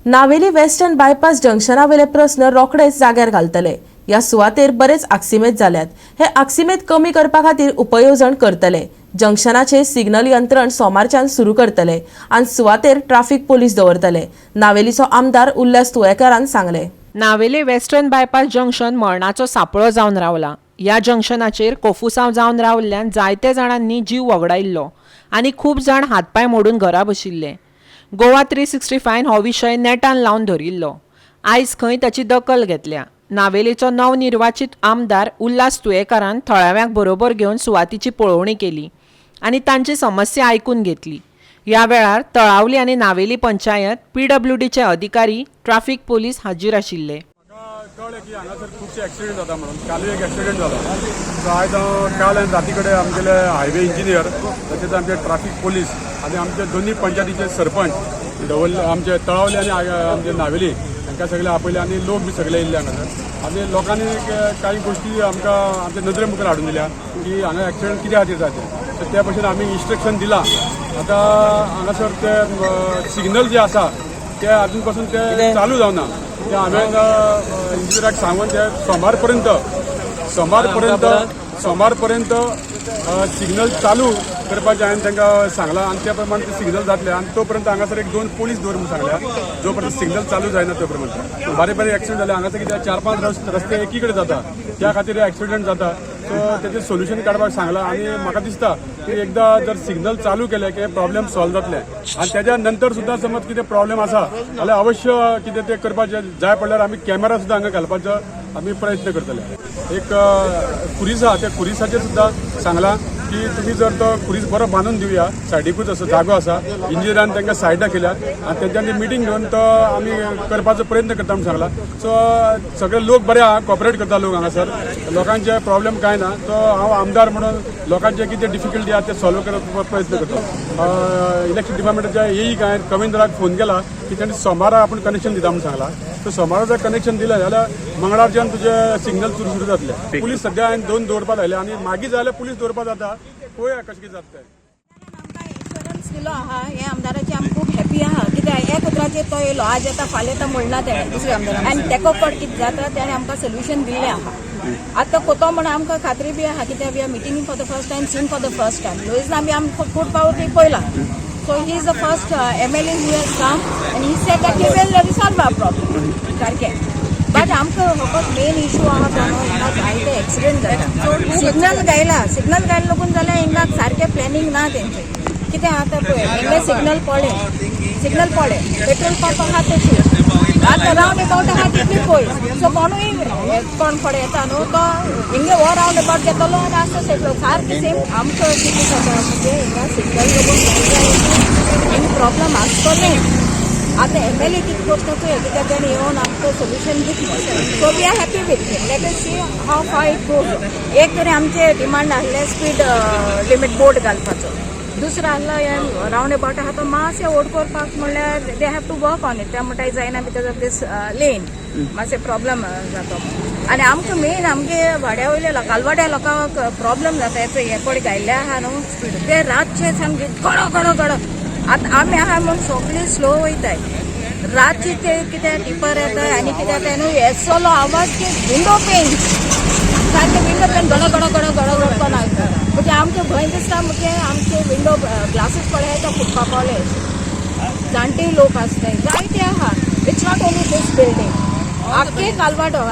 Navelim western bypass जंक्शनावेले प्रश्न रोखडेच जाग्यार घालतले। या सुवातेर बरेच आक्षिमेत जाल्यात। हे आक्षिमेत कमी करपा खातीर उपयोजन करतले। जंक्शनाचे सिग्नल यंत्रण सोमारच्यान सुरू करतले आनी सुवातेर ट्रॅफिक पोलीस दवरतले। नावेलीचो आमदार उल्हास तुळेकरान सांगले। नावेली वेस्टर्न बायपास जंक्शन मरणाचो सापळो जावन रावला। ह्या जंक्शनाचेर कोफुसांव जावन रावल्ल्यान जायते जाणांनी जीव वगडायल्लो आनी खूब जाण हातपाय मोडून घरा बशिल्ले। गोवा 365 हो विशय नेटान लावन धरिल्लो। आयज खंय ताची दखल घेतल्या। नावेलीचो नवनिर्वाचित आमदार उल्हास तुळेकरान थळाव्यांक बरोबर घेवन सुवातीची पळोवणी केली आनी तांची समस्या आयकून घेतली। ह्या वेळार तळावली आनी नावेली पंचायत, PWDचे अधिकारी, ट्रॅफिक पोलीस हाजीर आशिल्ले। कळ्ळें की हांगासर खुबशे एक्सिडेंट जाता म्हणून काल एक एक्सिडेंट जाला। सो आयज काल हांवें राती कडेन आमगेले हायवे इंजिनियर तशेंच आमचे ट्रॅफिक पोलीस आनी आमचे दोन्ही पंचायतीचे सरपंच दवरले, आमचे तळावले आनी आमचे नावेली तांकां सगळे आपयले आनी लोक बी सगळे येयल्ले हांगासर। आनी लोकांनी काही गोश्टी आमकां आमच्या नदरे मुखार हाडून दिल्या की हांगा एक्सिडेंट कित्या खातीर जाता। तर त्या भशेन आमी इन्स्ट्रक्शन दिलां। आतां हांगासर ते सिग्नल जे आसा ते अजून पासून ते चालू जावना। ते हांवें इंजिनियराक सांगून ते सोमार पर्यंत सिग्नल चालू करपाचें हांवें तांकां सांगलां आनी त्या प्रमाणे ते सिग्नल जातले आनी तो पर्यंत हांगासर एक 2 पोलीस दवर म्हणून सांगल्या जो पर्यंत सिग्नल चालू जायना तो पर्यंत। बारीक बारीक एक्सिडेंट जाले हांगासर कित्याक 4-5 रस्ते एकी कडेन जाता त्या खातीर एक्सिडेंट जाता। सो तेजें सोल्युशन काडपाक सांगलां आनी म्हाका दिसता की एकदां जर सिग्नल चालू केले की प्रॉब्लेम सॉल्व जातले आनी तेज्या नंतर सुद्दां समज कितें प्रॉब्लेम आसा जाल्यार अवश्य कितें ते करपाचें जाय पडल्यार आमी कॅमेरा सुद्दां हांगा घालपाचो आमी प्रयत्न करतले। एक खुरीस आहा त्या खुरिसाचेर सुद्दां सांगलां की तुम्ही जर तो खुरीस बरो बांदून दिवया, सायडीकूच असो जागो आसा, इंजिनियरान तांकां सायडा केल्या आनी तेंच्यांनी मिटींग घेवन तो आमी करपाचो प्रयत्न करता म्हणून सांगला। सो सगळे लोक बरे आहा, कॉपरेट करता लोक हांगासर, लोकांचे प्रॉब्लेम कांय ना। तो हांव आमदार म्हणून लोकांचे कितें डिफिकल्टी आहा ते सॉल्व करपाचो प्रयत्न करता। इलेक्शन डिपार्टमेंटाच्या येईक हांवें कमिंदराक फोन केला की तेणी सोमारा आपण कनेक्शन दिता म्हणून सांगला। सो सोमारा जर कनेक्शन दिलें जाल्यार मंगळारच्यान तुजे सिग्नल सुरू जातले। पुलीस सध्या हांवें 2 दवरपा लायले आनी मागीर जाल्यार पुलीस दवरपा जाता, पळोवया कशें कितें जाता तें। इन्शुरन्स दिलो आहा हे आमदाराचे आमी खूब हॅपी आहा कित्याक एक उतराचेर तो येयलो आज येता फाल्यां येता म्हणना तेणें दुसऱ्या आमदारान आनी तेको पड कितें जाता तेणें आमकां सोल्युशन दिल्लें आहा। आतां कोतो म्हण आमकां खात्री बी आहा कित्याक we are meeting for the first time, seen for the first time. लोईज आमी आमकां फूड पावर बी पयला। So he is the first MLA who has come and he said that he will resolve our problem. सारकें। But आमकां फकत main issue आहा तो हिंगा जायते एक्सिडेंट जाता। सो सिग्नल गायला लागून जाल्यार हिंगा सारकें प्लॅनिंग ना तेंचें। कितें आतां पळय हिंगा सिग्नल पळय पेट्रोल पंप आहा तशी आतां रावंड अबावट आहा तितली पयस। सो कोणूय कोण फडें येता न्हू तो हिंगा हो रावंड अबावट घेतलो आनी आसता सेटलो सारकें सेम आमकां कितें जाता म्हणजे हिंगा सिग्नल लागून प्रॉब्लम आसतोले। आतां MLA कितें करता चोय कित्याक तेणें येवन आमकां सोल्युशन दितलें। So we are happy with him, let us see how far it goes. एक तरी आमचे डिमांड आहले स्पीड लिमीट बोर्ड घालपाचो, दुसरो आहलो हे रावंड अबावट आहा तो मातशें ओड करपाक म्हणल्यार they have to work on it. त्या म्हणटा जायना बिकॉज ऑफ दीस लेन मातशें प्रॉब्लम जाता। आनी आमकां मेन आमगे वाड्या वयले कालवाड्या लोकांक प्रॉब्लम जाता हेचो हे पड गायल्ले आहा न्हू स्पीड ते रातचे सामके गडो आतां आमी आहा म्हणून सगळीं स्लो वयताय। रातची ते कितें टिपर येताय आनी कितें येता न्हू येसलो आवाज की विंडो पेन सारकें विंडो पेन गडो करून आयकता। म्हणजे आमचे भंय दिसता म्हणजे आमचे विंडो ग्लासीस पळय तो फुटपा पावले। जाणटे लोक आसताय जायते आहा, it's not only these building, आख्खे कालवाडो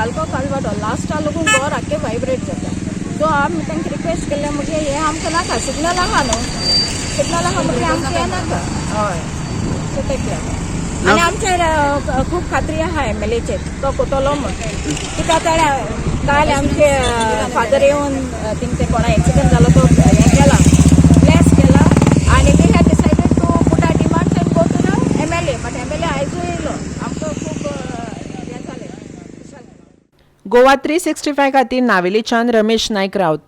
लास्टा लागून घर आख्खे वायब्रेट जाता। सो आमी तांकां रिक्वेस्ट केल्लें म्हणजे हे आमकां नाका, सिग्नल आहा न्हू, सिग्नल आहा म्हणजे आमकां हें नाका। हय सो तेक लागून आनी आमचे खूब खात्री आहा MLAचेर तो कोतलो म्हण कित्याक ताणें काल आमचे फादर येवन थिंग ते कोणा एक्सिडेंट जालो तो हें केला, प्लेस केला आनी we had decided to put our demands and go to the MLA। But MLA आयजूय येयलो, आमकां खूब हें जालें। गोवा 365 खातीर नावेलीच्यान रमेश नायक रावत।